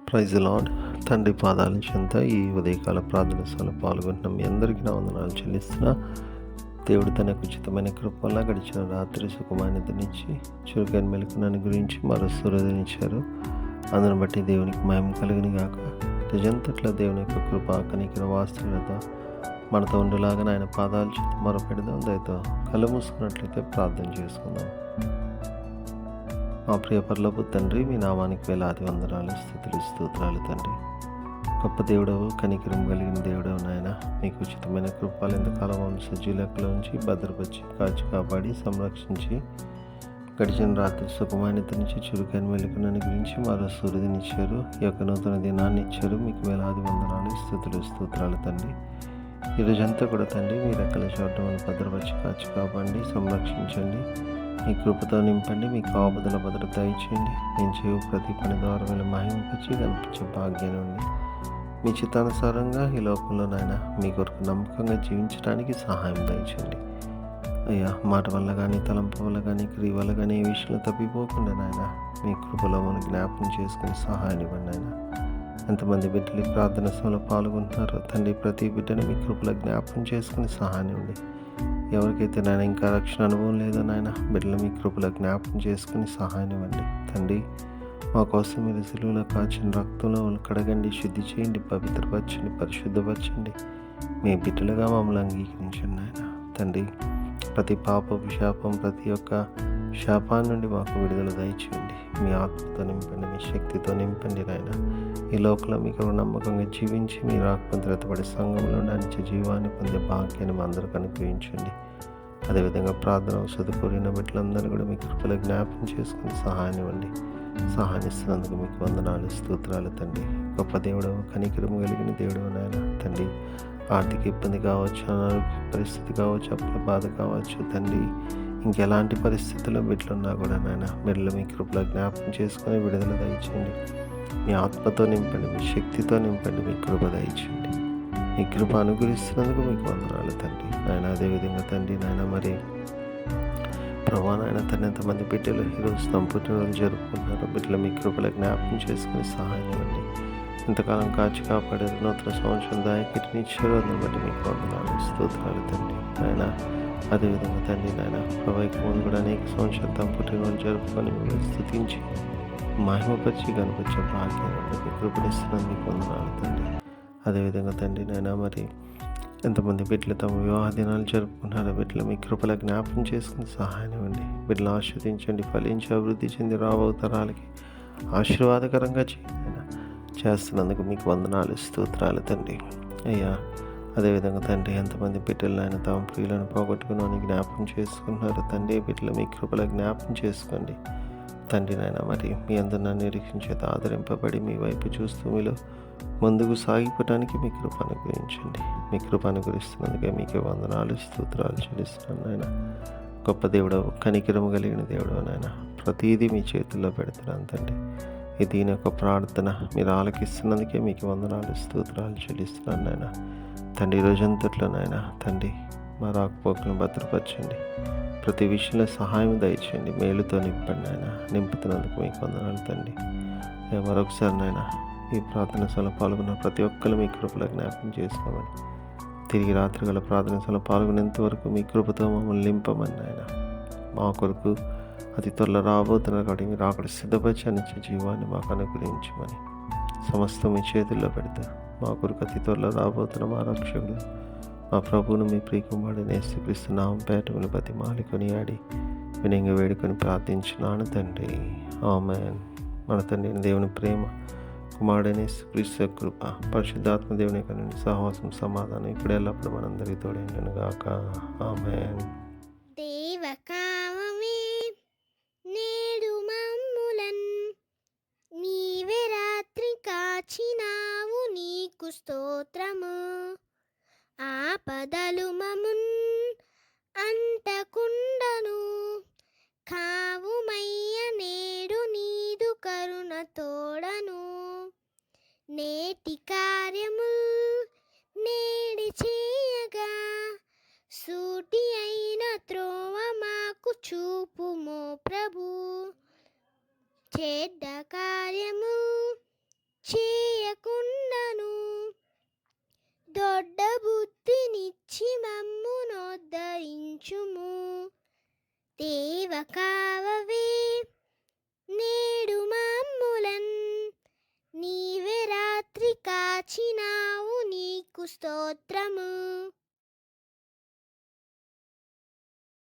Praise lord. తండ్రి పాదాల చెంత ఈ ఉదయకాల ప్రార్థన సభలో పాల్గొంటున్న మీ అందరికీ నా వందనాలు చెల్లిస్తున్నా. దేవుడు తనకు ఉచితమైన కృప వల్ల గడిచిన రాత్రి సుఖమాన్యతనిచ్చి చురుకైన మెలకునని గురించి మరో సూర్యోదయనిచ్చారు. అందును బట్టి దేవునికి మహిమ కలిగిన గాక. నిజంతట్లా దేవుని యొక్క కృప కనికర వాస్తవ్యత మనతో ఉండేలాగా ఆయన పాదాల చేత మొరపెడదాం. దయతో కళ్ళు మూసుకున్నట్లయితే ప్రార్థన చేసుకుందాం. మా ప్రియ పరలోపు తండ్రి, మీ నామానికి వేలాది వందనాలు, స్తుతులు, స్తోత్రాలు తండ్రి. గొప్ప దేవుడవు, కనికరం కలిగిన దేవుడవు నాయన. మీకు ఉచితమైన కృపాలు ఎంతకాలం సజీలకులో ఉంచి భద్రపరిచి కాచి కాపాడి సంరక్షించి గడిచిన రాత్రి సుఖమాన్యత నుంచి చురుకైన మెలుకునని గురించి మరో సూర్యునిచ్చారు. ఈ యొక్క నూతన దినాన్ని ఇచ్చారు. మీకు వేలాది వందనాలు, స్తుతులు, స్తోత్రాలు తండ్రి. ఈరోజంతా కూడా తండ్రి మీ రెక్కల చోట భద్రపరిచి కాచి కాపాడి సంరక్షించండి. మీ కృపతో నింపండి. మీ కాపుదల భద్రత ఇచ్చేయండి. నేను చేయు ప్రతి పని ద్వారా వీళ్ళు మహిమపరిచి కనిపించే భాగ్యాన్ని ఉంది. మీ చిత్తానుసారంగా ఈ లోకంలో నాయన మీ కొరకు నమ్మకంగా జీవించడానికి సహాయం దయచేయండి అయ్యా. మాట వల్ల కానీ, తలంపు వల్ల కానీ, క్రియ వల్ల కానీ ఏ విషయంలో తప్పిపోకుండా నాయన మీ కృపలో మనం జ్ఞాపకం చేసుకుని సహాయం ఇవ్వండి నాయన. ఎంతమంది బిడ్డలు ప్రార్థన సభలో పాల్గొంటున్నారో తండ్రి, ప్రతి బిడ్డను మీ కృపలో జ్ఞాపకం చేసుకుని సహాయం ఇవ్వండి. ఎవరికైతే నాయన ఇంకా రక్షణ అనుభవం లేదో నాయన, బిడ్డలు మీ కృపలో జ్ఞాపకం చేసుకుని సహాయం ఇవ్వండి తండ్రి. మా కోసం మీరు సిలువలో కాచిన రక్తంలో కడగండి, శుద్ధి చేయండి, పవిత్రపరచండి, పరిశుద్ధపరచండి. మీ బిడ్డలుగా మమ్మల్ని అంగీకరించండి నాయన తండ్రి. ప్రతి పాపపు శాపం, ప్రతి ఒక్క శాపాన్ని నుండి మాకు విడుదల దయచేయండి. మీ ఆత్మతో నింపండి, మీ శక్తితో నింపండి నాయన. ఈ లోకంలో మీకు నమ్మకంగా జీవించి మీరు ఆత్మద్రతపడే సంఘంలో నిత్య జీవాన్ని పొందే భాగ్యాన్ని మా అందరికీ అనుగ్రహించండి. అదేవిధంగా ప్రార్థన ఔషధ కోరిన బిడ్డలందరూ కూడా మీ కృపలో జ్ఞాపకం చేసుకుని సహాయం ఇవ్వండి. సహాయనిస్తున్నందుకు మీకు వందనాలు, స్తోత్రాలు తండ్రి. గొప్ప దేవుడు, కనికరం కలిగిన దేవుడు నాయన తండ్రి. ఆర్థిక ఇబ్బంది కావచ్చు, అనారోగ్య పరిస్థితి కావచ్చు, అప్పుల బాధ కావచ్చు తండ్రి, ఇంకెలాంటి పరిస్థితుల్లో బిడ్డలున్నా కూడా నాయన బిడ్డలు మీ కృపలో జ్ఞాపకం చేసుకుని విడుదల దయచేయండి. మీ ఆత్మతో నింపండి, మీ శక్తితో నింపండి, మీ కృప దయచేయండి. మీ కృప అనుగ్రహిస్తున్నందుకు మీకు వందనాలు తండ్రి నాయన. అదేవిధంగా తండ్రి నాయన మరి ప్రభా నాయన తండ్రి, ఎంతమంది బిడ్డలు ఈరోజు తమ పుట్టినరోజు జరుపుకుంటున్నారు. బిడ్డలు మీ కృపలో జ్ఞాపకం చేసుకుని సహాయం ఇవ్వండి. ఇంతకాలం కాచి కాపాడారు, నూతన సంవత్సరం దాయకిటిని ఇచ్చారు. అందుని బట్టి మీకు వందనాలు, స్తోత్రాలు తండ్రి నాయన. అదేవిధంగా తండ్రి నాయన ప్రభావికి ముందు కూడా అనేక సంవత్సరాలు తమ పుట్టినరోజు జరుపుకొని మిమ్మల్ని స్తుతించి మహిమపరిచి కనిపించే భాగ్యాన్ని మీ కృపణిస్తున్నందుకు వందనాలు తండ్రి. అదేవిధంగా తండ్రి నాయన మరి ఎంతమంది బిడ్డలు తమ వివాహ దినాలు జరుపుకుంటున్నారో బిడ్డలు మీ కృపల జ్ఞాపకం చేసుకుని సహాయం ఇవ్వండి. బిడ్డలు ఆస్వాదించండి, ఫలించి అభివృద్ధి చెంది రాబో తరాలకి ఆశీర్వాదకరంగా చేస్తున్నందుకు మీకు వందనాలు, స్తోత్రాలు తండ్రి అయ్యా. అదేవిధంగా తండ్రి ఎంతమంది బిడ్డలు ఆయన తమ ప్రియులను పోగొట్టుకుని జ్ఞాపకం చేసుకుంటున్నారు తండ్రి, బిడ్డలు మీ కృపల జ్ఞాపకం చేసుకోండి తండ్రి నాయన. మరి మీ అందరిని నిరీక్షించేత ఆదరింపబడి మీ వైపు చూస్తూ మీలో ముందుకు సాగిపోవడానికి మీ కృప అనుగ్రహించండి. మీ కృప అనుగ్రహిస్తున్నందుకే మీకే వందనాలు, స్తోత్రాలు చెల్లిస్తున్నాను నాయన. గొప్ప దేవుడవు, కనికరము కలిగిన దేవుడవు నాయన. ప్రతీదీ మీ చేతుల్లో పెడుతున్నాను తండ్రి. దీని యొక్క ప్రార్థన మీరు ఆలకిస్తున్నందుకే మీకు వందనాలు, స్తోత్రాలు చెల్లిస్తున్నాను నాయన తండ్రి. రోజంతట్లో నాయన తండ్రి మా రాకపోకలను భద్రపరచండి. ప్రతి విషయంలో సహాయం దయచేయండి. మేలుతో నింపండి నాయన. నింపుతున్నందుకు మీకు వందనాలు తండ్రి. మరొకసారి నాయన ఈ ప్రార్థన సభలో పాల్గొన్న ప్రతి ఒక్కరు మీ కృపలో జ్ఞాపకం చేసుకోమని, తిరిగి రాత్రి గల ప్రార్థన సభలో పాల్గొనేంత వరకు మీ కృపతో మమ్మల్ని నింపమని నాయన. మా కొరకు అతి త్వరలో రాబోతున్నారు కాబట్టి మీరు అక్కడ సిద్ధపరిచి అనిచ్చే జీవాన్ని మాకు అనుగ్రహించమని సమస్తం మీ చేతుల్లో పెడతా. మా కొరకు అతి త్వరలో రాబోతున్న మా రక్షకుడు మా ప్రభువును మీ ప్రియకుమారుడైన యేసుక్రీస్తు నామం పేరిట మిమ్మల్ని బతిమాలి కొనియాడి వినయంగా వేడుకొని ప్రార్థించున్నాను తండ్రి, ఆమేన్. మన తండ్రి దేవుని ప్రేమ, కుమారుడైన యేసుక్రీస్తు కృప, పరిశుద్ధాత్మ దేవుని యొక్క సహవాసం, సమాధానం ఇప్పుడు ఎల్లప్పుడు మనందరికీ తోడైండును గాక, ఆమేన్. దేవకామమే నేడు మమ్ములన్ నీవే రాత్రి కాచినావు, నీకు స్తోత్రము. ఆపదలు మమున్ అంటకుండను కావుమయ్య, నేడు నీదు కరుణ తోడను. నేటి కార్యము నేడి చేయగా సూటి అయిన త్రోవ మాకు చూపుమో ప్రభు. చెడ్డ కార్యము కావవే నేడు మమ్ములన్ నీవే రాత్రి కాచినావు నీకు స్తోత్రము